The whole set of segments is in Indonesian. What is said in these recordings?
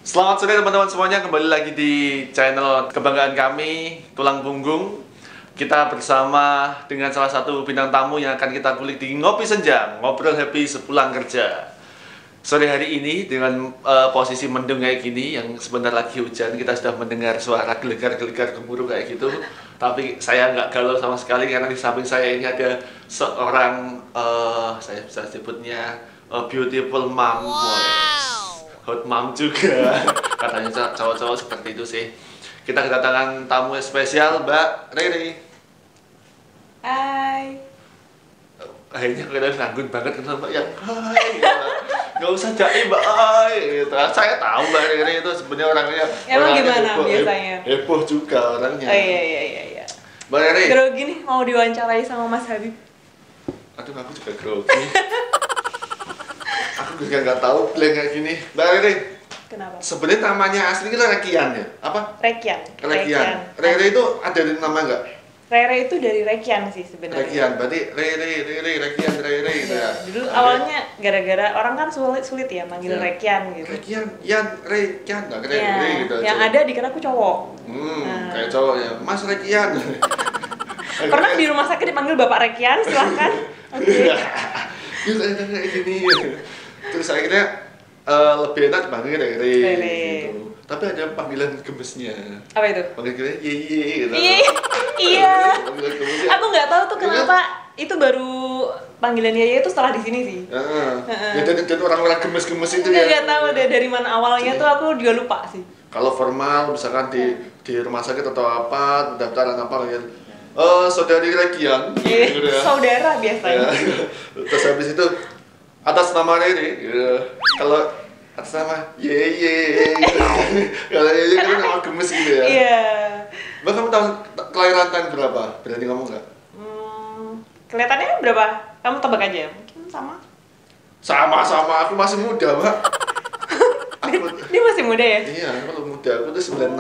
Selamat sore teman-teman semuanya, kembali lagi di channel kebanggaan kami, Tulang Punggung. Kita bersama dengan salah satu bintang tamu yang akan kita kulik di Ngopi Senja, ngobrol happy sepulang kerja. Sore hari ini dengan posisi mendung kayak gini, yang sebentar lagi hujan, kita sudah mendengar suara gelegar-gelegar gemuruh kayak gitu. Tapi saya nggak galau sama sekali karena di samping saya ini ada seorang, saya bisa sebutnya beautiful mom. Hot mom juga. Katanya cowok-cowok seperti itu sih. Kita kedatangan tamu spesial, Mbak Riri. Hai. Akhirnya kalian nganggut banget kan Mbak yang hai. Gak usah jaim Mbak hai gitu. Saya tahu Mbak Riri itu sebenarnya orangnya. Emang gimana heboh, biasanya? Heboh juga orangnya. Oh iya. Mbak Riri. Grogi nih mau diwawancarai sama Mas Habib. Aduh aku juga grogi. Aku juga nggak tahu blank kayak gini. Mbak Riri. Kenapa? Sebenarnya namanya asli kita Rekian ya? Apa? Rekian. Riri itu ada nama nggak? Rere itu dari Rekian sih sebenarnya. Rekian, berarti Rekian gitu ya. Dulu awalnya gara-gara orang kan sulit ya manggil Rekian gitu. Rekian, Rekian, nggak gitu. Yang ada dikira aku cowok. Kayak cowok ya, Mas Rekian. Pernah di rumah sakit dipanggil Bapak Rekian, silahkan. Oke. Yuk saya kayak gini. Terus akhirnya lebih enak dipanggil Rere. Gitu. Tapi ada panggilan gemesnya. Apa itu? Panggilannya ye gitu. Iya. Aku nggak tahu tuh kenapa itu baru panggilan Yaya itu setelah di sini sih. Ya, dan orang-orang gemes-gemes itu ya. Nggak tahu deh dari mana awalnya tuh aku juga lupa sih. Kalau formal misalkan di rumah sakit atau apa, pendaftaran apa gitu. Saudari Rekian. Gitu ya. Saudara biasanya. Terus habis itu atas nama Rere. Gitu. Kalau atas nama Yeye. Kalau Yeye kan nama gemes gitu ya. Iya. Mbak, kamu tahu kelahiran tahun berapa? Berani ngomong nggak? Kelihatannya berapa? Kamu tebak aja. Mungkin sama. Sama, aku masih muda, Mbak. Dia masih muda ya? Iya, kalau muda aku tuh 96.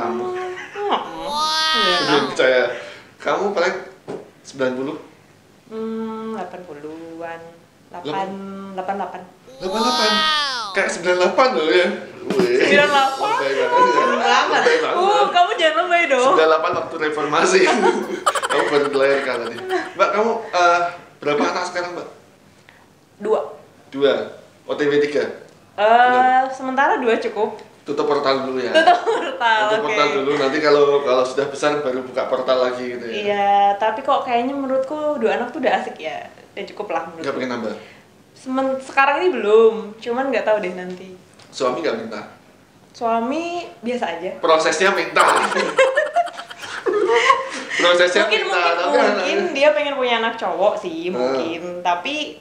Wow. Percaya. Kamu paling 90? 80-an. 88. 88. Kayak 98 loh ya. 98. Kamu jangan lebay dong. 98 waktu reformasi. Kamu baru dilahirkan tadi. Mbak, kamu berapa anak sekarang, Mbak? 2. OTW 3. Sementara 2 cukup. Tutup portal dulu ya. Tutup portal Dulu. Nanti kalau sudah besar baru buka portal lagi gitu ya. Iya, tapi kok kayaknya menurutku 2 anak tuh udah asik ya. Udah cukup lah menurutku. Nggak pengen nambah? Sekarang ini belum, cuman nggak tahu deh nanti. Suami nggak minta? Suami biasa aja. Prosesnya minta. Prosesnya mungkin dia pengen punya anak cowok sih mungkin. Tapi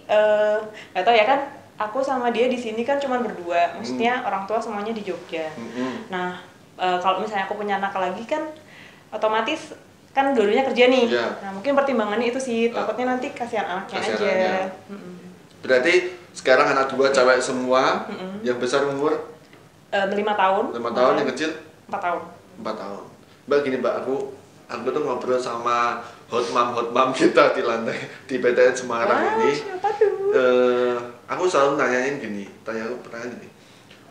nggak tahu ya kan. Aku sama dia di sini kan cuma berdua. Maksudnya orang tua semuanya di Jogja. Nah kalau misalnya aku punya anak lagi kan otomatis kan dua-duanya kerja nih. Nah mungkin pertimbangannya itu sih. Takutnya nanti kasihan anaknya aja. Berarti sekarang anak 2 cewek semua. Yang besar umur 5 tahun. 5 tahun, yang kecil 4 tahun. 4 tahun. Mbak, gini Mbak, aku tuh ngobrol sama hot mom kita di lantai di PTN Semarang ini. Siapa tuh? Aku selalu nanyain gini,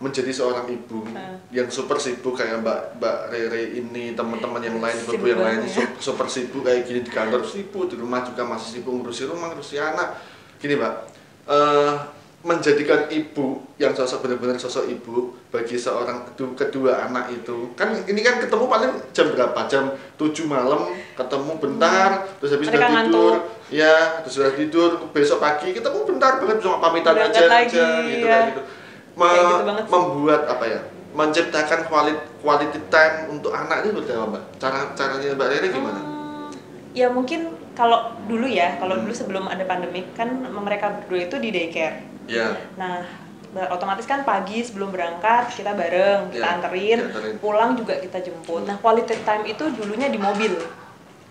menjadi seorang ibu yang super sibuk kayak Mbak Rere ini, teman-teman yang lain, ibu yang lain super sibuk kayak gini, di kantor sibuk, di rumah juga masih sibuk ngurusi rumah, ngurusi anak. Gini Mbak, menjadikan ibu yang benar-benar sosok ibu bagi seorang kedua anak itu kan ini kan ketemu paling jam berapa? Jam 7 malam ketemu bentar, terus habis udah tidur ya, terus sudah tidur, besok pagi ketemu bentar banget, cuma pamitan aja gitu ya. Kayak gitu. Membuat apa ya, menciptakan quality time untuk anak ini seperti apa Mbak? Caranya Mbak Rere gimana? Ya mungkin kalau dulu sebelum ada pandemi kan mereka berdua itu di daycare. Ya. Nah, otomatis kan pagi sebelum berangkat kita bareng, kita anterin, pulang juga kita jemput. Nah, quality time itu dulunya di mobil.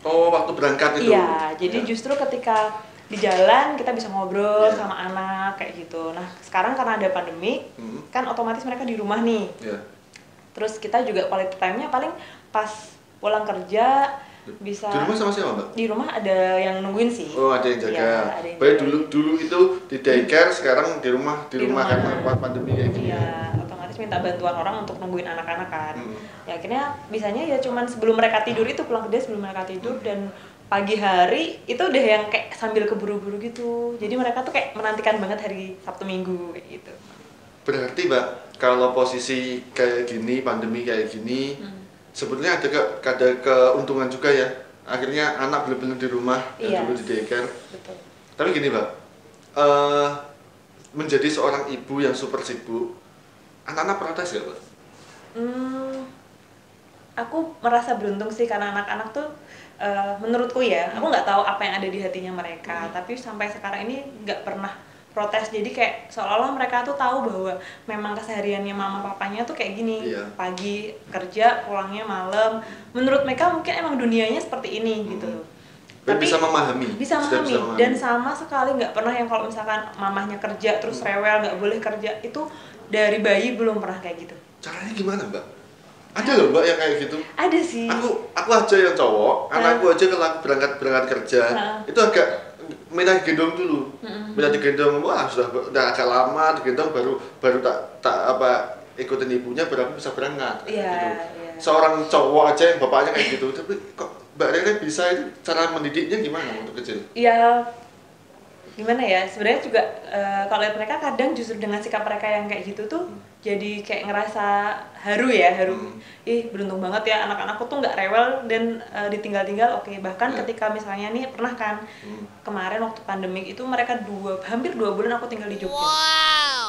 Oh, waktu berangkat itu. Iya, jadi justru ketika di jalan kita bisa ngobrol sama anak kayak gitu. Nah, sekarang karena ada pandemi, kan otomatis mereka di rumah nih. Terus kita juga quality time-nya paling pas pulang kerja bisa. Di rumah sama siapa, Mbak? Di rumah ada yang nungguin sih. Oh, ada yang jaga. Ya, Baik dulu itu di daycare, sekarang di rumah karena pandemi kayak gini. Iya, otomatis minta bantuan orang untuk nungguin anak-anak kan. Ya akhirnya bisanya ya cuman sebelum mereka tidur itu, pulang kerja sebelum mereka tidur, dan pagi hari itu udah yang kayak sambil keburu-buru gitu. Jadi mereka tuh kayak menantikan banget hari Sabtu Minggu kayak gitu. Berarti Mbak, kalau posisi kayak gini, pandemi kayak gini, sebenarnya ada keuntungan juga ya. Akhirnya anak benar-benar di rumah, yang dulu di daycare. Betul. Tapi gini Mbak, menjadi seorang ibu yang super sibuk, anak-anak protes gak Mbak? Aku merasa beruntung sih karena anak-anak tuh menurutku ya, aku nggak tahu apa yang ada di hatinya mereka, tapi sampai sekarang ini nggak pernah protes. Jadi kayak seolah-olah mereka tuh tahu bahwa memang kesehariannya mama papanya tuh kayak gini, pagi kerja, pulangnya malam. Menurut mereka mungkin emang dunianya seperti ini gitu. Tapi bisa memahami. Bisa memahami. Dan sama sekali nggak pernah yang kalau misalkan mamahnya kerja terus rewel nggak boleh kerja, itu dari bayi belum pernah kayak gitu. Caranya gimana Mbak? Ada loh Mbak yang kayak gitu. Ada sih. Aku aja yang cowok, anakku aja kalau berangkat kerja, itu agak minta digendong dulu. Minta digendong, wah sudah agak lama digendong, baru tak ikutin ibunya baru aku bisa berangkat. Gitu. Seorang cowok aja yang bapaknya kayak gitu, tapi kok Mbak Rere bisa, itu cara mendidiknya gimana waktu kecil? Iya, gimana ya, sebenarnya juga kalau lihat mereka kadang justru dengan sikap mereka yang kayak gitu tuh jadi kayak ngerasa haru. Ih beruntung banget ya anak-anakku tuh nggak rewel dan ditinggal-tinggal. Oke, bahkan ketika misalnya nih pernah kan kemarin waktu pandemik itu mereka hampir 2 bulan aku tinggal di Jogja.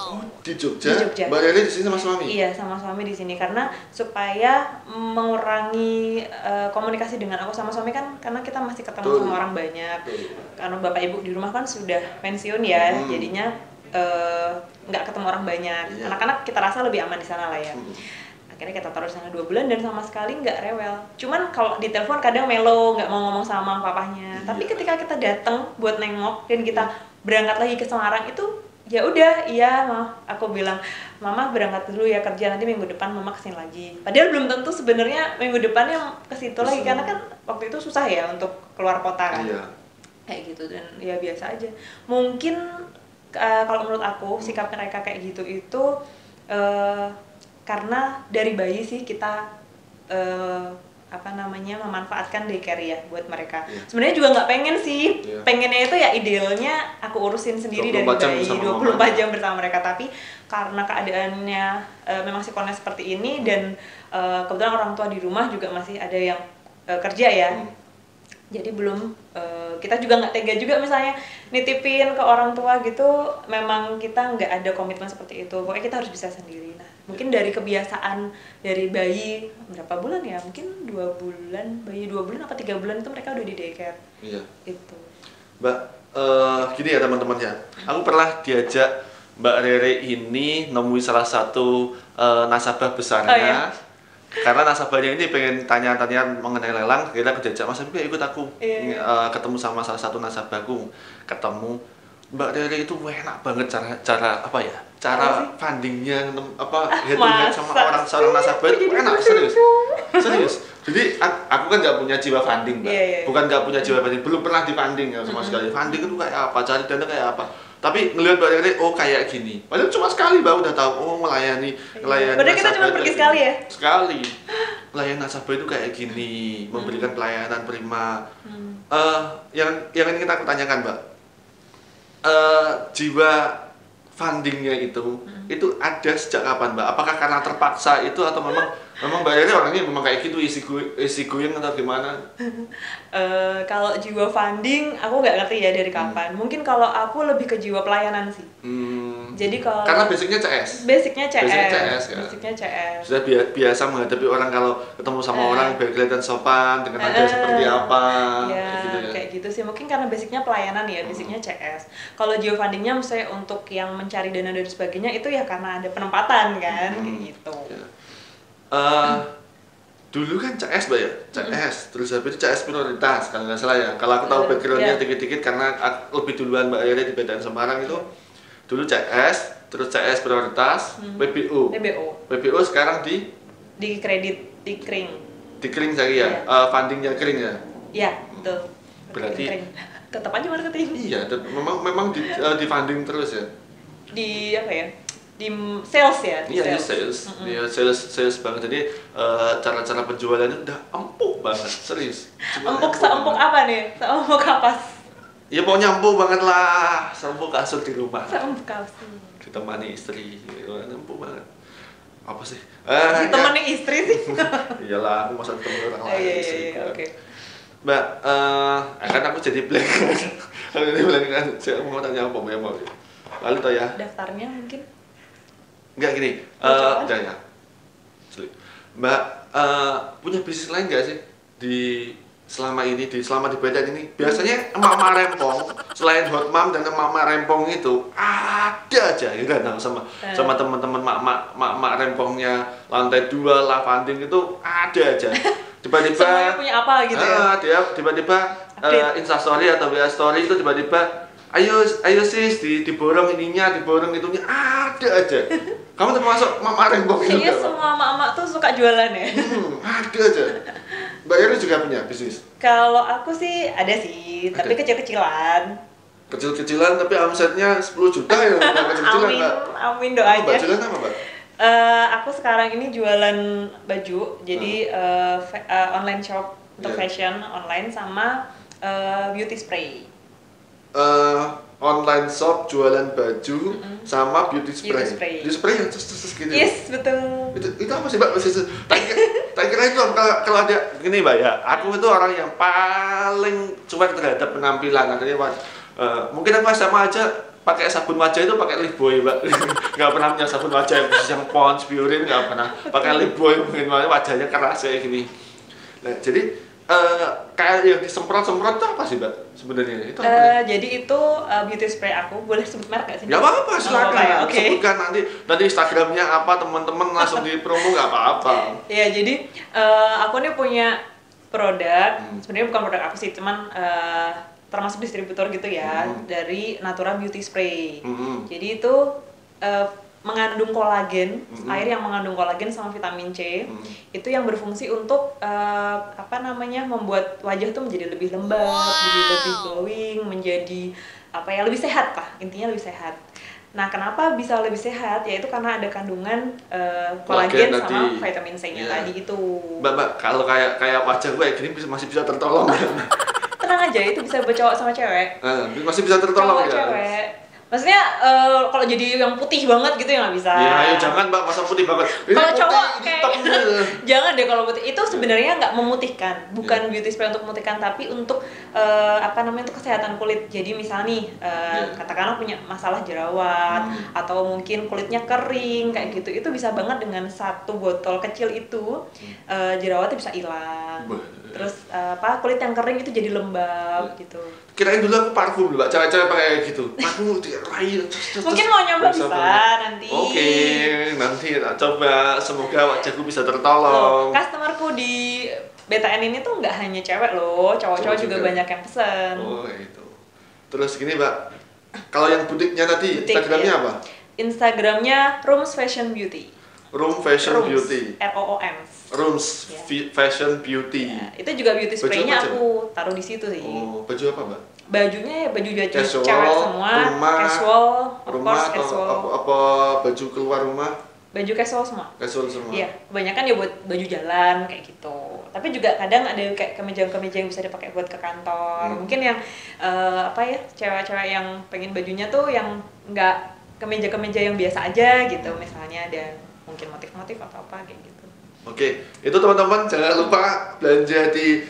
Oh, di Jogja? Di Jogja. Mbak Rere di sini sama suami? Iya, sama suami di sini karena supaya mengurangi komunikasi dengan aku sama suami kan, karena kita masih ketemu sama orang banyak. Karena bapak ibu di rumah kan sudah pensiun ya, jadinya nggak ketemu orang banyak. Anak-anak kita rasa lebih aman di sana lah ya. Akhirnya kita taruh di sana 2 bulan dan sama sekali nggak rewel. Cuman kalau di telepon kadang melo, nggak mau ngomong sama papahnya. Tapi ketika kita datang buat nengok dan kita berangkat lagi ke Semarang itu ya udah, iya aku bilang mama berangkat dulu ya kerja, nanti minggu depan mama kesini lagi. Padahal belum tentu sebenarnya minggu depannya ke situ lagi karena kan waktu itu susah ya untuk keluar kota kan. Kayak gitu, dan ya biasa aja. Mungkin kalau menurut aku sikap mereka kayak gitu itu karena dari bayi sih kita memanfaatkan daycare ya buat mereka. Sebenarnya juga nggak pengen sih, pengennya itu ya idealnya aku urusin sendiri dari bayi 24 jam bersama mereka, tapi karena keadaannya memang sikonnya seperti ini dan kebetulan orang tua di rumah juga masih ada yang kerja ya. Jadi belum, kita juga nggak tega juga misalnya nitipin ke orang tua gitu, memang kita nggak ada komitmen seperti itu, pokoknya kita harus bisa sendiri. Nah mungkin dari kebiasaan dari bayi berapa bulan ya, mungkin 2 bulan, bayi 2 bulan apa 3 bulan itu mereka udah di daycare. Itu Mbak, gini ya teman-teman ya, aku pernah diajak Mbak Rere ini nemui salah satu nasabah besarnya. Karena nasabahnya ini pengen tanya-tanya mengenai lelang, kita diajak Mas Habib ikut aku ketemu sama salah satu nasabahku, ketemu Mbak Rere itu enak banget cara fundingnya head to head sama seorang nasabah itu enak, serius. Jadi aku kan nggak punya jiwa funding Mbak, bukan nggak punya jiwa funding, belum pernah di funding ya sama sekali. Funding itu kayak apa, cari dana kayak apa. Tapi ngelihat Mbak Rere, oh kayak gini. Padahal cuma sekali Mbak udah tahu, oh melayani padahal kita cuma pergi sekali ya? Sekali. Melayani nasabah itu kayak gini, memberikan pelayanan prima. Yang ingin kita tanyakan Mbak, jiwa fundingnya itu ada sejak kapan Mbak? Apakah karena terpaksa itu atau memang Mbak Rere orangnya memang kayak gitu, isi going atau gimana? Kalau jiwa funding aku nggak ngerti ya dari kapan. Mungkin kalau aku lebih ke jiwa pelayanan sih. Jadi kalau karena basicnya CS. Basicnya CS kan? Sudah biasa menghadapi orang, kalau ketemu sama orang biar kelihatan sopan dengan nada seperti apa. Kayak gitu sih. Mungkin karena basicnya pelayanan ya, basicnya CS. Kalau jiwa fundingnya misalnya untuk yang mencari dana dan sebagainya itu ya karena ada penempatan kan, kayak gitu. Dulu kan CS Mbak ya, CS, terus habis itu CS prioritas kalau nggak salah ya. Kalau aku tahu backgroundnya dikit-dikit karena lebih duluan Mbak Rere di BTN Semarang itu. Dulu CS, terus CS prioritas, PBO sekarang di kredit, di kring. Di kring saya ya, fundingnya kring ya. Iya, betul. Berarti tetap aja marketing. Iya, memang di funding terus ya. Di apa ya? di sales ya? Iya, sales. Dia sales banget. Jadi cara-cara penjualannya udah empuk banget, serius. Empuk seempuk apa nih? Seempuk apa? Ya pokoknya empuk banget lah, seempuk kasur di rumah. Seempuk kasur. Ditemani istri, gitu kan, empuk banget. Apa sih? Ditemani istri sih? Iyalah, aku masa ketemu orang lain. Iya, oke. Mbak, kan aku jadi blank. Kalau ini blank kan, saya mau tanya apa ya mau. Lalu toh ya. Daftarnya mungkin? Enggak gini, jangan. Mbak, punya bisnis lain nggak sih selama di BTN ini? Biasanya emak-emak rempong, selain hot mom dan emak-emak rempong itu ada aja, ya kan, sama teman-teman mak rempongnya lantai 2 lavanding itu ada aja. Tiba-tiba semuanya punya apa gitu ya? Dia tiba-tiba Instastory atau WA story itu tiba-tiba ayo sis diborong ininya, diborong itunya, ada aja. Kamu termasuk mama rempong itu? Kayaknya semua mama tuh suka jualan ya. Ada aja. Mbak Yeri juga punya bisnis? Kalau aku sih ada sih, tapi kecil-kecilan. Kecil-kecilan tapi omsetnya 10 juta ya, bukan kecil-kecilan, Mbak. Amin doa aja. Mbak jualan apa, Mbak? Aku sekarang ini jualan baju, jadi online shop untuk fashion online sama beauty spray. Online shop jualan baju sama beauty spray. Beauty spray yang terus gitu. Yes, betul. Itu apa sih, Mbak? Tak kira itu kalau ada gini, Mbak ya. Aku itu orang yang paling cuek terhadap penampilan. Artinya mungkin aku sama aja pakai sabun wajah itu pakai Lifebuoy, Mbak. Nggak pernah punya sabun wajah yang Pond's, Purine, nggak pernah. Pakai Lifebuoy mungkin wajahnya keras kayak gini. Nah, jadi kayak yang disemprot-semprot itu apa sih, Mbak? Sebenarnya itu apa? Jadi itu beauty spray aku, boleh sebut merek nggak sih? Ya apa-apa, silakan. Ya? Okay. Sebutkan nanti Instagramnya apa, teman-teman langsung di promo nggak apa-apa. Ya, jadi aku nih punya produk, sebenarnya bukan produk aku sih, cuman termasuk distributor gitu ya, dari Natura Beauty Spray. Jadi itu mengandung kolagen, air yang mengandung kolagen sama vitamin C, itu yang berfungsi untuk membuat wajah tuh menjadi lebih lembab, jadi lebih glowing, menjadi lebih sehat lah, intinya lebih sehat. Nah, kenapa bisa lebih sehat? Yaitu karena ada kandungan kolagen sama vitamin C-nya tadi itu. Mbak, kalau kayak wajah gue gini masih bisa tertolong. Tenang aja, itu bisa buat cowok sama cewek. Masih bisa tertolong cowok, ya? Cewek. Maksudnya kalau jadi yang putih banget gitu ya nggak bisa. Ya ayo jangan, Mbak, masa putih banget. Kalau cowok kayak jangan deh kalau putih. Itu sebenarnya nggak memutihkan, bukan beauty spray untuk memutihkan, tapi untuk untuk kesehatan kulit. Jadi misalnya nih katakanlah punya masalah jerawat atau mungkin kulitnya kering kayak gitu, itu bisa banget dengan satu botol kecil itu jerawatnya bisa hilang. Terus kulit yang kering itu jadi lembab gitu. Kirain dulu aku parfum dulu, Mbak. Cewek-cewek pakai gitu. Parfum raih. Mungkin mau nyoba bisa nanti. Oke, nanti coba, semoga wajahku bisa tertolong. Customerku di BTN ini tuh nggak hanya cewek loh, cowok-cowok juga banyak yang pesen. Oh, itu. Terus gini, Mbak. Kalau yang butiknya tadi, Instagramnya apa? Instagramnya Rooms Fashion Beauty. Room Fashion Beauty. ROOMs. Rooms Fashion Beauty. Ya, itu juga beauty spray-nya aku taruh di situ sih. Oh, baju apa, Mbak? Bajunya ya baju casual, cewek semua, casual, of course casual. Apa baju keluar rumah? Baju casual semua. Casual semua. Iya, kebanyakan ya buat baju jalan kayak gitu. Tapi juga kadang ada kayak kemeja-kemeja yang bisa dipakai buat ke kantor. Mungkin yang cewek-cewek yang pengen bajunya tuh yang nggak kemeja-kemeja yang biasa aja gitu misalnya, dan mungkin motif-motif atau apa kayak gitu. Oke, itu teman-teman jangan lupa belanja di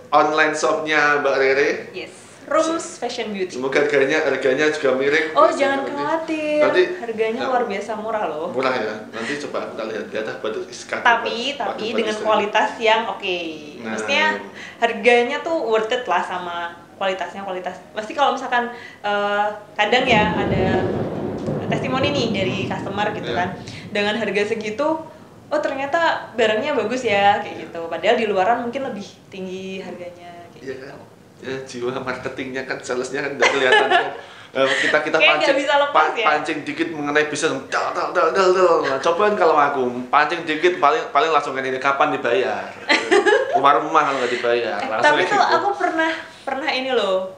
online shopnya Mbak Rere. Yes, Rooms Fashion Beauty. Semoga harganya juga miring. Oh, jangan khawatir. Nanti, harganya luar biasa murah loh. Murah ya. Nanti coba kita lihat di atas batu iskak. Tapi dengan kualitas yang oke. Maksudnya harganya tuh worth it lah sama kualitas. Pasti kalau misalkan kadang ya ada testimoni nih dari customer gitu kan. Dengan harga segitu, oh ternyata barangnya bagus ya kayak gitu. Padahal di luaran mungkin lebih tinggi harganya kayak gitu. Kan? Ya, jiwa marketingnya kan, salesnya kan udah kelihatan kan. Kita pancing dikit mengenai bisnis, nah, cobaan kalau aku pancing dikit paling langsung kan ini kapan dibayar. Rumah kalau nggak dibayar. Tapi tuh aku pernah ini loh,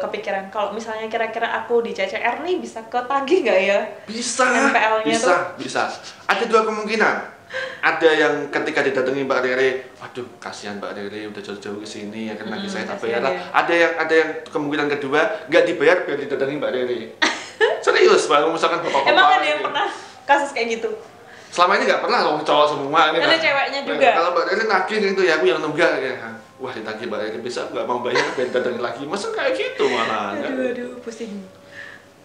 kepikiran kalau misalnya kira-kira aku di CCR nih bisa ketagih nggak ya? Bisa, NPL-nya bisa. Ada dua kemungkinan. Ada yang ketika didatangi Mbak Rere, waduh kasihan Mbak Rere udah jauh-jauh ke sini ya kan lagi saya tak bayar lah. Ada yang kemungkinan kedua nggak dibayar biar didatangi Mbak Rere. Serius, Bang, misalkan bapak-bapak. Emang ada yang pernah kasus kayak gitu? Selama ini nggak pernah loh cowok semua. Ada ceweknya juga. Kalau Mbak Rere nagih itu ya aku yang nunggak ya. Wah ditagih Mbak Rere bisa nggak mau bayar biar didatangi lagi. Masa kayak gitu malah? Aduh, pusing.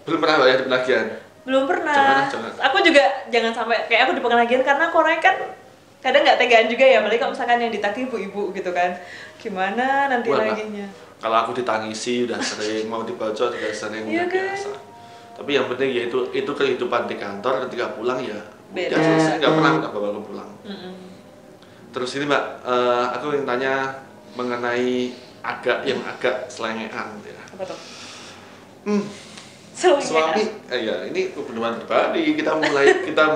Belum pernah bayar di penagihan? Belum pernah. Jangan. Aku juga jangan sampai kayak aku di penagihan karena aku orangnya kan kadang nggak tegaan juga ya, apalagi kalau misalkan yang ditagih ibu-ibu gitu kan. Gimana nanti laginya? Kalau aku ditangisi udah sering, mau dibacot udah sering, udah biasa. Tapi yang penting ya itu kehidupan di kantor, ketika pulang ya beda. Udah selesai, nggak pernah nggak bawa pulang. Terus ini Mbak, aku ingin tanya mengenai yang agak selengean ya. Apa tuh? Suami, ya ini hubungan pribadi. Kita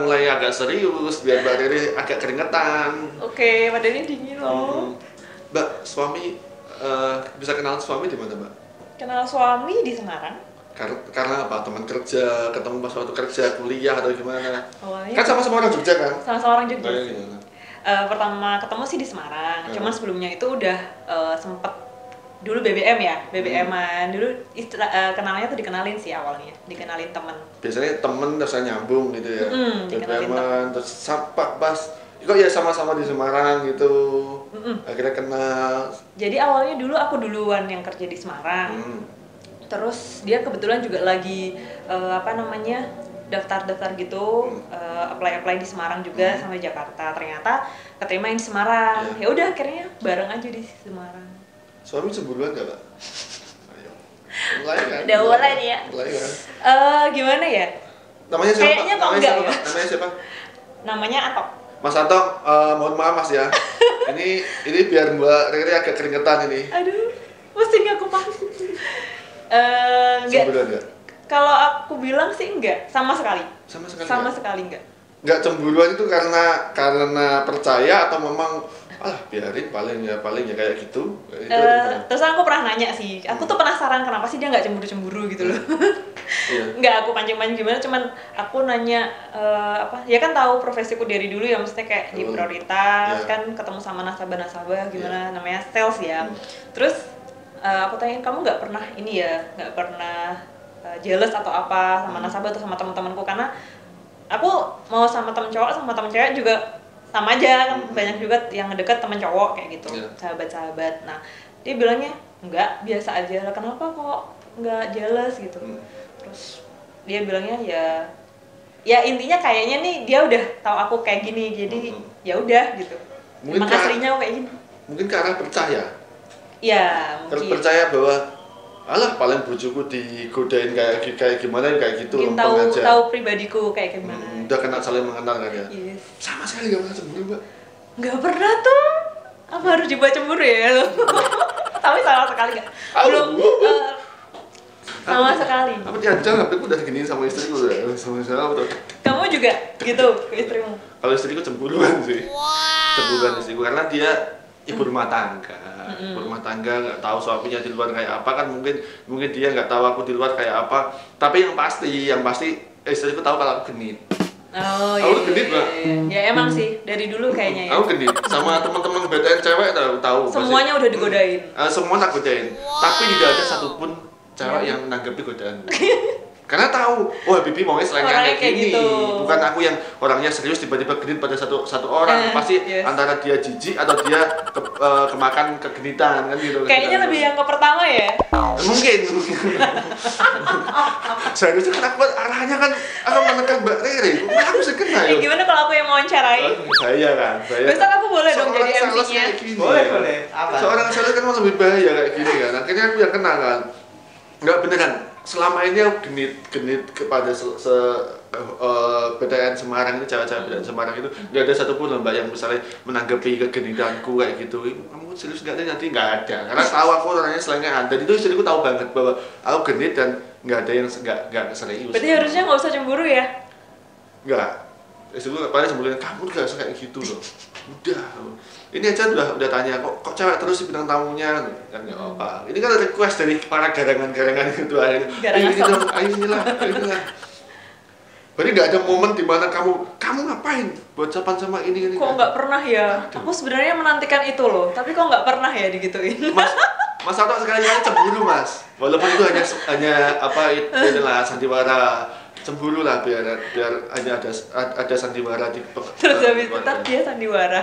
mulai agak serius biar Mbak Rere agak keringetan. Oke, badannya dingin loh. Mbak, suami bisa kenal suami di mana Mbak? Kenal suami di Semarang. Karena apa? Teman kerja, ketemu pas waktu kerja, kuliah atau gimana? Awalnya kan sama-sama orang Jogja kan? Sama-sama orang Jogja. Gimana? Pertama ketemu sih di Semarang, cuman sebelumnya itu udah sempet dulu BBM ya, BBM-an dulu kenalnya tuh dikenalin sih awalnya, dikenalin temen. Biasanya temen terus nyambung gitu ya, BBM-an terus pas kok ya sama-sama di Semarang gitu, akhirnya kenal. Jadi awalnya dulu aku duluan yang kerja di Semarang, terus dia kebetulan juga lagi daftar gitu, apply di Semarang juga sama Jakarta. Ternyata keterima di Semarang. Ya udah akhirnya bareng aja di Semarang. Suami cemburuan gak, Pak? Ayo. Mulai kan? Udah mulai nih ya. Mulai kan? Gimana ya? Namanya siapa? Kayaknya kok enggak ya? Namanya siapa? Namanya Atok. Mas Atok, mohon maaf Mas ya. ini biar Mbak Rere agak keringetan ini. Aduh, pusing aku Pak. Cemburuan enggak? Kalau aku bilang sih enggak, sama sekali. Sama sekali enggak. Enggak cemburuan itu karena percaya atau memang biarin paling ya kayak gitu. Terus aku pernah nanya sih, aku tuh penasaran kenapa sih dia nggak cemburu-cemburu gitu loh. Iya. Nggak aku pancing-pancing gimana, cuman aku nanya ya kan tahu profesiku dari dulu ya, maksudnya kayak di prioritas kan ketemu sama nasabah-nasabah gimana namanya sales ya. Terus aku tanyain, kamu nggak pernah ini ya, nggak pernah jealous atau apa sama nasabah atau sama teman-temanku, karena aku mau sama temen cowok sama temen cewek juga sama aja kan, banyak juga yang deket temen cowok kayak gitu, sahabat-sahabat. Nah dia bilangnya enggak, biasa aja lah. Kenapa kok nggak jealous gitu? Terus dia bilangnya ya intinya kayaknya nih dia udah tahu aku kayak gini, jadi ya udah gitu. Emang aslinya aku kayak gini. Mungkin karena percaya. Ya mungkin. Percaya bahwa paling bojoku digodain kayak gimana kayak gitu. Mungkin tahu pribadiku kayak gimana. Udah kena saling mengenal kan ya. Yes. Sama sekali gak pernah cemburu Mbak. Nggak pernah tuh. Apa harus dibuat cemburu ya lo? Tapi sama sekali nggak. Belum. Sama sekali. Apa diancam? Tapi aku udah diginiin sama istriku ya. Sama betul. Kamu juga gitu ke istrimu? Kalau istriku cemburuan sih. Cemburuan istriku karena dia ibu rumah tangga. Ibu rumah tangga nggak tahu suaminya di luar kayak apa kan, mungkin dia nggak tahu aku di luar kayak apa. Tapi yang pasti istriku tahu kalau aku genit. Oh iya. Aku genit Mbak. Ya emang sih dari dulu kayaknya ya. Aku genit sama teman-teman BTN cewek tahu. Semuanya udah digodain. Semua tak godain. Tapi tidak ada satupun cewek yang menanggapi godaan. Karena tahu, Bibi maunya selengean kayak gini. Gitu. Bukan aku yang orangnya serius tiba-tiba genit pada satu orang. Pasti antara dia jijik atau dia kemakan kegenitan kan gitu. Kayaknya lebih yang ke pertama ya. Mungkin. Seharusnya kan aku arahnya kan akan menekan Mbak Rere. Aku sih kena ya. Gimana kalau aku yang wawancarai? Saya kan. Besok aku boleh dong jadi MC-nya. Boleh. Apa? Seorang sales kan lebih bahaya kayak gini kan. Akhirnya aku yang kena kan. Enggak beneran. Selama ini aku genit kepada PTN Semarang itu, cewek-cewek PTN Semarang itu nggak ada satupun Mbak yang misalnya menanggapi kegenitanku kayak gitu. Kamu serius nggak ada? Nanti nggak ada. Karena tahu aku orangnya selengean. Dan itu istriku tahu banget bahwa aku genit dan nggak ada yang nggak serius. Berarti harusnya nggak usah cemburu ya? Nggak. Istriku paling sebulan, kamu gak usah kayak gitu loh. Udah. Ini aja udah tanya kok cewek terus sih bintang tamunya kan nggak apa. Ini kan request dari para garangan-garangan itu akhirnya. Ayo inilah. Berarti nggak ada momen di mana kamu ngapain buat ucapan sama ini. Kok nggak pernah ya? Aduh. Aku sebenarnya menantikan itu loh, tapi kok nggak pernah ya digituin. Mas Sato sekali-kali cemburu Mas, walaupun itu hanya apa itulah sandiwara, cemburu lah biar hanya ada sandiwara di. Terus habis itu dia sandiwara.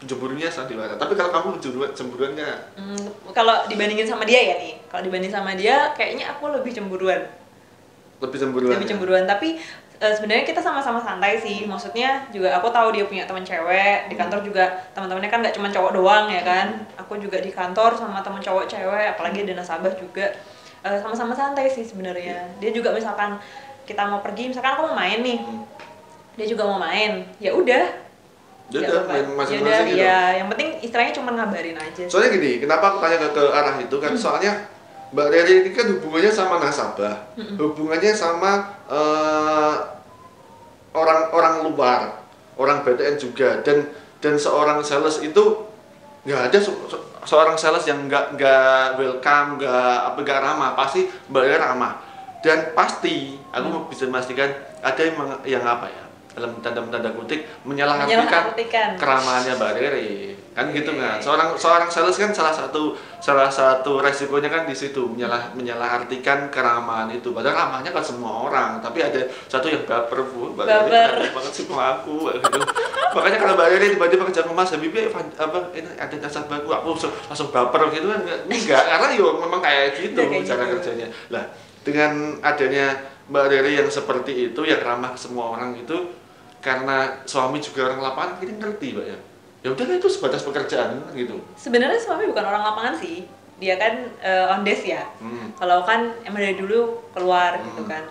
Cemburunya sandiwara. Tapi kalau kamu cemburuannya? Kalau dibandingin sama dia ya nih, kalau dibanding sama dia, kayaknya aku lebih cemburuan. Lebih cemburuan, tapi sebenarnya kita sama-sama santai sih. Maksudnya juga aku tahu dia punya teman cewek di kantor juga, teman-temannya kan nggak cuma cowok doang ya kan. Aku juga di kantor sama teman cowok cewek, apalagi ada nasabah juga. Sama-sama santai sih sebenarnya. Dia juga misalkan kita mau pergi, misalkan aku mau main nih, dia juga mau main, ya udah. Udah main masing-masing gitu. Ya, yang penting istilahnya cuma ngabarin aja. Soalnya gini, kenapa aku tanya ke arah itu kan? Soalnya Mbak Rere ini kan hubungannya sama nasabah, hubungannya sama orang luar, orang BTN juga, dan seorang sales itu nggak ada seorang sales yang nggak welcome, nggak ramah. Pasti Mbak Rere ramah, dan pasti aku bisa memastikan ada yang apa ya, dalam tanda kutip menyalahkan keramahannya Mbak Rere kan gitu kan. Seorang sales kan salah satu resikonya kan di situ menyalahartikan keramahan itu, padahal ramahnya kan semua orang, tapi ada satu yang baper. Mbak Rere banget sih sama aku gitu. Makanya kalau Mbak Rere tiba-tiba kerja sama Mas Habibie apa ini ada nasabahku, aku langsung baper gitu kan enggak, karena yo memang kayak gitu cara kerjanya. Lah dengan adanya Mbak Rere yang seperti itu, yang ramah ke semua orang itu, karena suami juga orang lapangan, kita ngerti Mbak ya. Ya udah itu sebatas pekerjaan gitu. Sebenarnya suami bukan orang lapangan sih, dia kan on desk ya. Kalau kan emang dari dulu keluar gitu kan.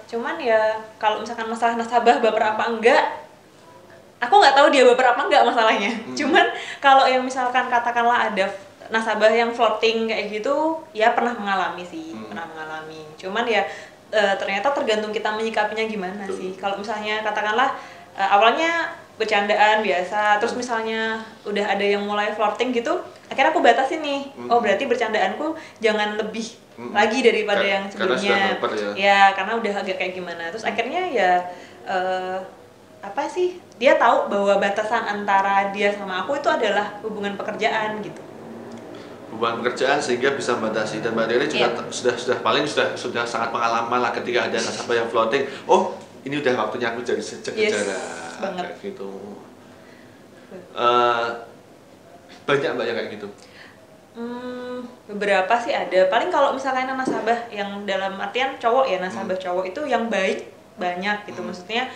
Cuman ya kalau misalkan masalah nasabah baper apa enggak, aku nggak tahu dia baper apa enggak masalahnya. Cuman kalau yang misalkan katakanlah ada nasabah yang flirting kayak gitu, ya pernah mengalami sih, pernah mengalami. Cuman ya ternyata tergantung kita menyikapinya gimana sih. Kalau misalnya katakanlah awalnya bercandaan biasa, terus misalnya udah ada yang mulai flirting gitu, akhirnya aku batasin nih. Oh berarti bercandaanku jangan lebih lagi daripada yang sebelumnya. Ya karena udah agak kayak gimana. Terus akhirnya ya apa sih? Dia tahu bahwa batasan antara dia sama aku itu adalah hubungan pekerjaan gitu. Hubungan pekerjaan sehingga bisa membatasi. Dan Mbak Rere juga sudah sangat pengalaman lah ketika ada nasabah yang floating. Oh ini udah waktunya aku jadi jaga banget gitu. Banyak Mbak ya kayak gitu. Beberapa sih ada. Paling kalau misalnya nasabah yang dalam artian cowok ya, nasabah cowok itu yang baik banyak gitu. Maksudnya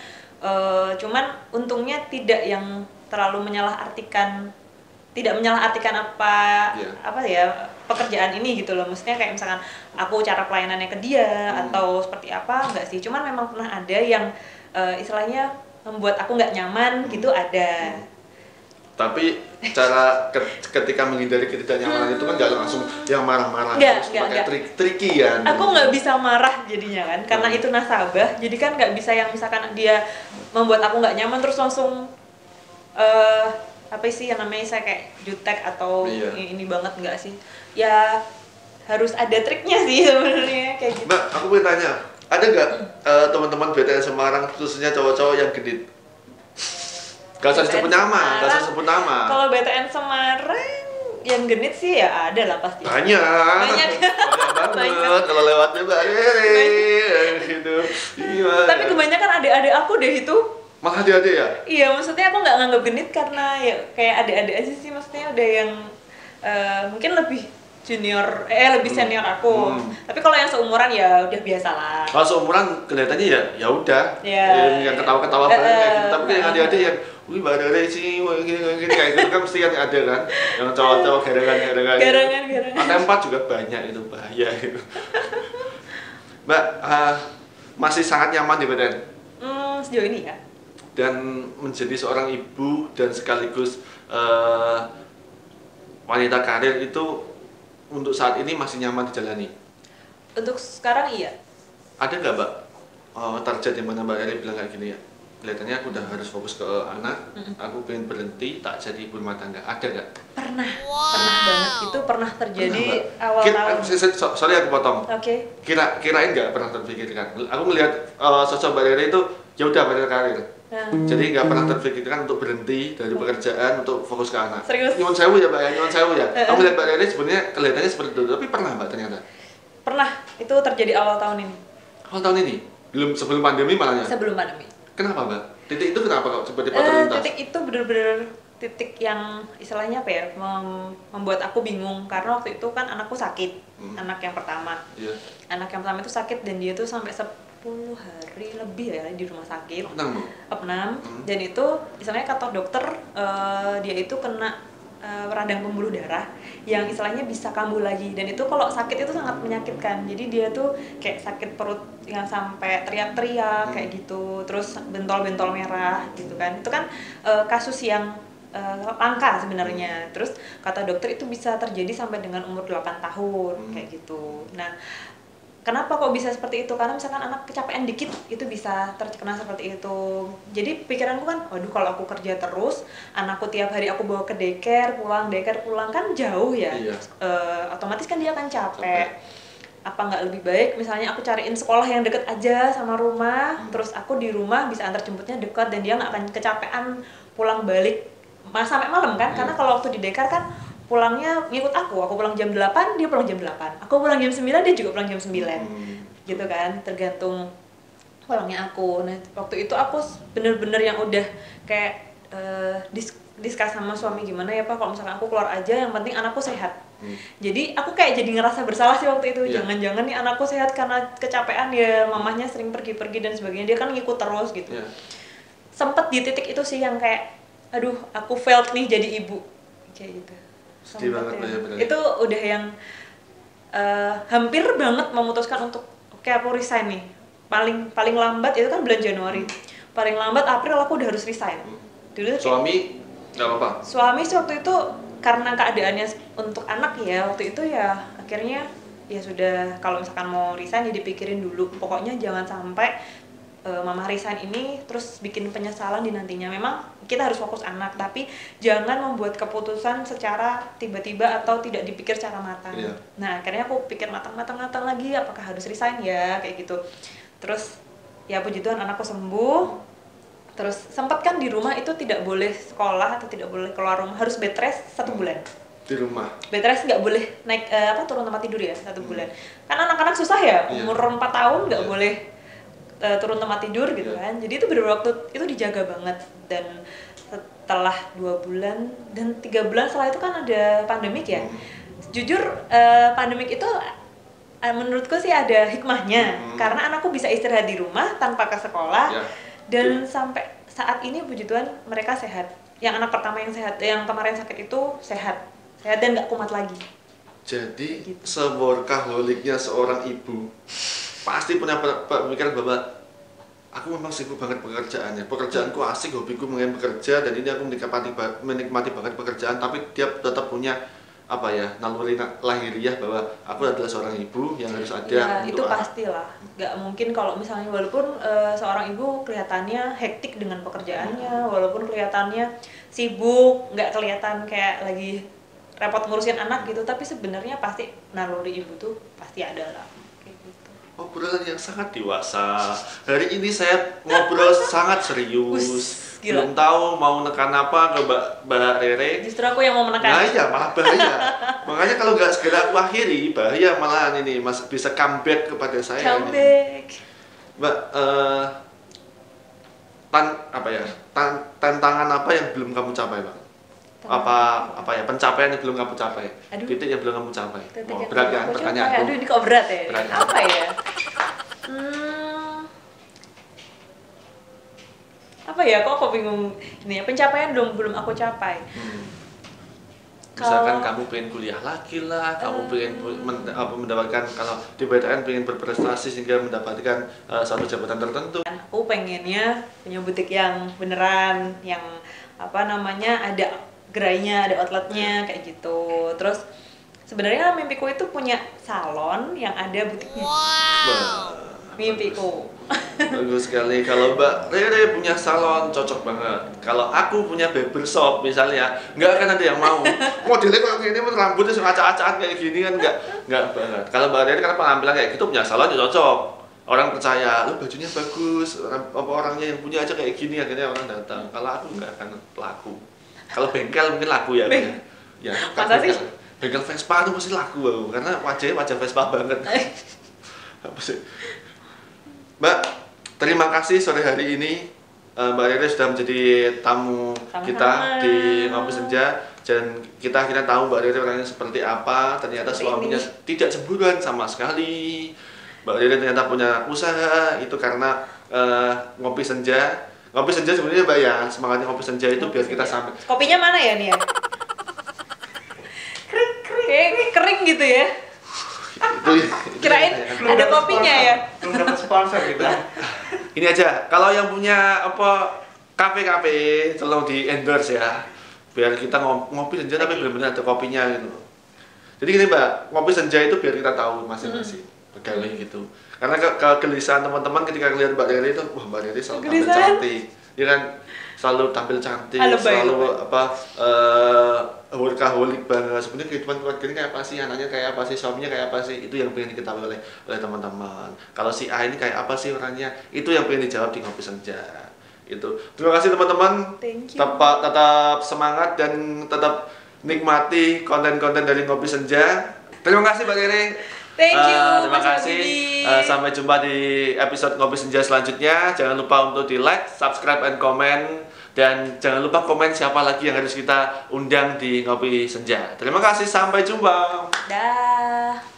cuman untungnya tidak yang terlalu menyalahartikan apa ya pekerjaan ini gitu loh. Maksudnya kayak misalkan aku cara pelayanannya ke dia atau seperti apa, enggak sih. Cuman memang pernah ada yang istilahnya membuat aku nggak nyaman gitu ada. Tapi cara ketika menghindari ketidaknyamanan itu kan nggak langsung yang marah-marah, terus pakai trik-tricky ya. Aku nggak bisa marah jadinya kan, karena itu nasabah. Jadi kan nggak bisa yang misalkan dia membuat aku nggak nyaman terus langsung apa sih yang namanya saya kayak jutek atau ini banget, nggak sih. Ya harus ada triknya sih sebenarnya kayak gitu. Mbak, aku mau tanya, ada nggak teman-teman BTN Semarang khususnya cowok-cowok yang genit? Gak usah disebut nama, gak usah sebut nama. Kalau BTN Semarang yang genit sih ya ada lah pasti. Banyak banget kalau lewatnya Mbak Rere gitu. Iya. Tapi kebanyakan adik-adik aku deh itu. Malah adik-adik ya? Iya, maksudnya aku nggak nganggap genit karena ya kayak adik-adik aja sih, maksudnya udah yang mungkin lebih junior, lebih senior aku. Tapi kalau yang seumuran ya udah biasa lah. Kalau seumuran kelihatannya ya udah, yang ketawa-ketawa banget kayak gitu. Tapi yang adik-adik yang, wih Mbak Rere sih, gini kayak gitu kan mesti kan ada kan, yang cowok-cowok garangan. AT4 juga banyak itu, bahaya gitu. Mbak, masih sangat nyaman di BTN? Sejauh ini ya. Dan menjadi seorang ibu dan sekaligus wanita karir itu untuk saat ini masih nyaman dijalani? Untuk sekarang iya. Ada nggak Mbak target yang mana Mbak Eri bilang kayak gini ya, kelihatannya aku udah harus fokus ke anak, aku pengen berhenti tak jadi ibu rumah tangga, ada nggak? Pernah banget, itu pernah terjadi awal tahun. Sorry aku potong. Oke. Kirain nggak pernah terpikirkan. Aku melihat sosok Mbak Eri itu ya udah pada karir. Jadi nggak pernah terpikirkan untuk berhenti dari pekerjaan untuk fokus ke anak. Serius? Nyuwun sewu ya Mbak ya, nyuwun sewu ya. Aku melihat Mbak Eri sebenarnya kelihatannya seperti itu, tapi pernah Mbak ternyata? Pernah, itu terjadi awal tahun ini. Awal tahun ini? Sebelum pandemi malahnya? Sebelum pandemi. Kenapa Mbak? Titik itu kenapa kok tiba-tiba terlintas? Titik itu bener-bener titik yang istilahnya apa ya, membuat aku bingung karena waktu itu kan anakku sakit, anak yang pertama. Iya. Anak yang pertama itu sakit dan dia tuh sampai 10 hari lebih ya di rumah sakit. Opnam. Dan itu istilahnya kata dokter dia itu kena radang pembuluh darah yang istilahnya bisa kambuh lagi, dan itu kalau sakit itu sangat menyakitkan. Jadi dia tuh kayak sakit perut yang sampai teriak-teriak kayak gitu, terus bentol-bentol merah gitu kan. Itu kan kasus yang langka sebenarnya. Terus kata dokter itu bisa terjadi sampai dengan umur 8 tahun kayak gitu. Nah, kenapa kok bisa seperti itu? Karena misalkan anak kecapean dikit itu bisa terkena seperti itu. Jadi pikiranku kan, waduh kalau aku kerja terus, anakku tiap hari aku bawa ke daycare pulang kan jauh ya. Iya. Otomatis kan dia akan capek. Apa nggak lebih baik misalnya aku cariin sekolah yang deket aja sama rumah, terus aku di rumah bisa antar jemputnya dekat dan dia nggak akan kecapean pulang balik sampai malam kan. Karena kalau waktu di daycare kan pulangnya ngikut aku pulang jam 8, dia pulang jam 8, aku pulang jam 9, dia juga pulang jam 9 gitu kan, tergantung pulangnya aku. Nah waktu itu aku bener-bener yang udah kayak diskus sama suami, gimana ya Pak kalau misalkan aku keluar aja, yang penting anakku sehat. Jadi aku kayak jadi ngerasa bersalah sih waktu itu, jangan-jangan nih anakku sehat karena kecapean ya, mamahnya sering pergi-pergi dan sebagainya, dia kan ngikut terus gitu. Sempet di titik itu sih yang kayak aduh aku failed nih jadi ibu kayak gitu. Sedih banget ya. Itu udah yang hampir banget memutuskan untuk oke, aku resign nih. Paling lambat itu kan bulan Januari. Paling lambat April aku udah harus resign. Dulu suami nggak apa-apa? Suami sih waktu itu karena keadaannya untuk anak ya, waktu itu ya akhirnya ya sudah, kalau misalkan mau resign ya dipikirin dulu. Pokoknya jangan sampai mama resign ini terus bikin penyesalan di nantinya. Memang kita harus fokus anak, tapi jangan membuat keputusan secara tiba-tiba atau tidak dipikir secara matang. Nah akhirnya aku pikir matang lagi, apakah harus resign ya kayak gitu. Terus ya puji Tuhan anakku sembuh. Terus sempat kan di rumah itu tidak boleh sekolah atau tidak boleh keluar rumah, harus bed rest 1 bulan di rumah. Bed rest nggak boleh naik turun tempat tidur ya 1 bulan. Kan anak-anak susah ya, umur 4 tahun nggak boleh turun tempat tidur gitu kan. Jadi itu beberapa waktu itu dijaga banget, dan setelah 2 bulan dan 3 bulan setelah itu kan ada pandemik ya. Jujur pandemik itu menurutku sih ada hikmahnya, karena anakku bisa istirahat di rumah tanpa ke sekolah. Dan sampai saat ini puji Tuhan mereka sehat. Yang anak pertama yang sehat, yang kemarin sakit itu sehat dan nggak kumat lagi. Jadi gitu. Seworkaholiknya seorang ibu pasti punya pemikiran bahwa aku memang sibuk banget pekerjaannya, pekerjaanku asik, hobiku mengenai bekerja, dan ini aku menikmati banget pekerjaan, tapi dia tetap punya apa ya, naluri lahiriah bahwa aku adalah seorang ibu yang harus ada ya, untuk itu pastilah. Nggak mungkin kalau misalnya walaupun seorang ibu kelihatannya hektik dengan pekerjaannya, walaupun kelihatannya sibuk, nggak kelihatan kayak lagi repot ngurusin anak gitu, tapi sebenarnya pasti naluri ibu tuh pasti ada lah. Obrolan yang sangat dewasa. Hari ini saya ngobrol sangat serius. Belum tahu mau menekan apa ke Mbak Rere. Justru aku yang mau menekan. Nah iya, malah bahaya. Makanya kalau nggak segera aku akhiri, bahaya malahan ini. Mas bisa comeback kepada saya. Comeback. Mbak, tantangan apa yang belum kamu capai, Bang? Apa ya, pencapaian yang belum kamu capai? Titik yang belum kamu capai. Berat kan pertanyaanku? Aduh, ini kok berat ya? Berat. Apa ya? Apa ya, kok aku bingung ini ya, pencapaian belum aku capai. Misalkan kamu pengen kuliah lagi lah, kamu pengen mendapatkan, kalau di BTN pengen berprestasi sehingga mendapatkan satu jabatan tertentu. Aku pengennya punya butik yang beneran, yang apa namanya, ada gerainya, ada outletnya kayak gitu. Terus sebenarnya mimpiku itu punya salon yang ada butiknya. Wow. Mimpiku. Bagus sekali. Kalau Mbak Rere punya salon cocok banget. Kalau aku punya barbershop misalnya, nggak akan ada yang mau. Modelnya kayak gini, rambutnya suka acak-acakan kayak gini kan nggak banget. Kalau Mbak Rere karena penampilan kayak gitu punya salon ya cocok. Orang percaya, lu bajunya bagus, apa orangnya yang punya aja kayak gini akhirnya orang datang. Kalau aku nggak akan laku. Kalau bengkel mungkin laku ya. Ya, masa sih? Bengkel Vespa itu mesti laku aku, karena wajahnya wajah Vespa banget. Apa sih? Mbak, terima kasih sore hari ini Mbak Rere sudah menjadi tamu kita di Ngopi Senja, dan kita akhirnya tahu Mbak Rere orangnya seperti apa. Ternyata suaminya tidak cemburuan sama sekali. Mbak Rere ternyata punya usaha itu karena Ngopi Senja. Ngopi Senja sebenarnya Mbak ya, semangatnya Ngopi Senja itu biar kita sampai. Kopinya mana ya nih ya? Kering gitu ya. Kirain ada kopinya ya. Belum dapat sponsor gitu. Ini aja, kalau yang punya apa kafe-kafe tolong di endorse ya, biar kita ngopi senja tapi benar-benar ada kopinya gitu. Jadi gini Mbak, ngopi senja itu biar kita tahu masing-masing pegawai gitu. Karena kegelisahan teman-teman ketika lihat Mbak Rere itu, wah Mbak Rere selalu tampil cantik, dia kan selalu tampil cantik, selalu apa workaholic banget. Sebenarnya kehidupan keluarga ini kayak apa sih, anaknya kayak apa sih, suaminya kayak apa sih, itu yang pengen diketahui oleh teman-teman. Kalau si A ini kayak apa sih orangnya, itu yang pengen dijawab di Ngopi Senja. Itu. Terima kasih teman-teman. Tetap semangat dan tetap nikmati konten-konten dari Ngopi Senja. Terima kasih Mbak Rere. Thank you. Terima kasih. Sampai jumpa di episode Ngopi Senja selanjutnya. Jangan lupa untuk di like, subscribe, and comment. Dan jangan lupa komen siapa lagi yang harus kita undang di Ngopi Senja. Terima kasih, sampai jumpa. Dah.